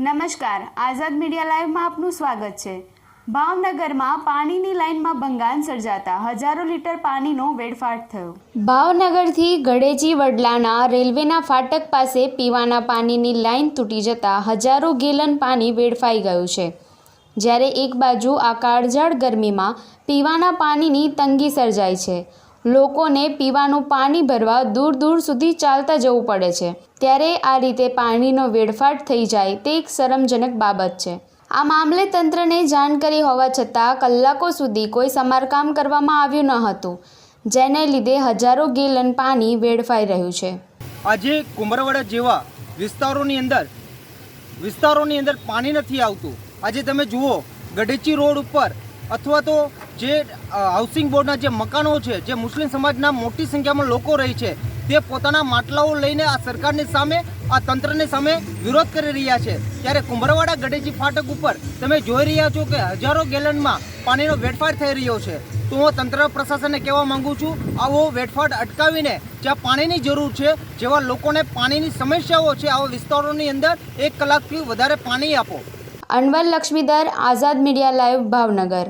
નમસ્કાર, આઝાદ મીડિયા લાઈવમાં આપનું સ્વાગત છે। ભાવનગરમાં પાણીની લાઈનમાં ભંગાણ સર્જાતા હજારો લીટર પાણીનો વેડફાટ થયો। ભાવનગરથી ગળેજી વડલાના રેલવેના ફાટક પાસે પીવાના પાણીની લાઈન તૂટી જતા હજારો ગેલન પાણી વેડફાઈ ગયું છે। જ્યારે એક બાજુ આ કાળઝાળ ગરમીમાં પીવાના પાણીની તંગી સર્જાઈ છે। લોકોને પીવાનું પાણી ભરવા દૂર દૂર સુધી ચાલતા જવું પડે છે, ત્યારે આ રીતે પાણીનો વેડફાટ થઈ જાય તે એક શરમજનક બાબત છે। આ મામલે તંત્રને જાણ કરી હોવા છતાં કલાકો સુધી કોઈ સમારકામ કરવામાં આવ્યું ન હતું, જેને લીધે હજારો ગેલન પાણી વેડફાઈ રહ્યું છે। આજે કુંભરવાડા જેવા વિસ્તારોની અંદર પાણી નથી આવતું। આજે તમે જુઓ ગઢેચી રોડ ઉપર અથવા તો જે હાઉસિંગ બોર્ડના જે મકાનો છે, જે મુસ્લિમ સમાજના મોટી સંખ્યામાં લોકો રહે છે, તે પોતાના માટલાઓ લઈને આ સરકારની સામે, આ તંત્રની સામે વિરોધ કરી રહ્યા છે। ત્યારે કુંભરવાડા ગઢેચી ફાટક ઉપર તમે જોઈ રહ્યા છો કે હજારો ગેલનમાં પાણીનો વેડફાટ થઈ રહ્યો છે। તો હું તંત્ર પ્રશાસનને કહેવા માંગુ છું, આવો વેડફાટ અટકાવીને જ્યાં પાણીની જરૂર છે, જેવા લોકોને પાણીની સમસ્યાઓ છે, આવા વિસ્તારોની અંદર 1 કલાકથી વધારે પાણી આપો। અનવર લક્ષ્મીધર, આઝાદ મીડિયા લાઈવ, ભાવનગર।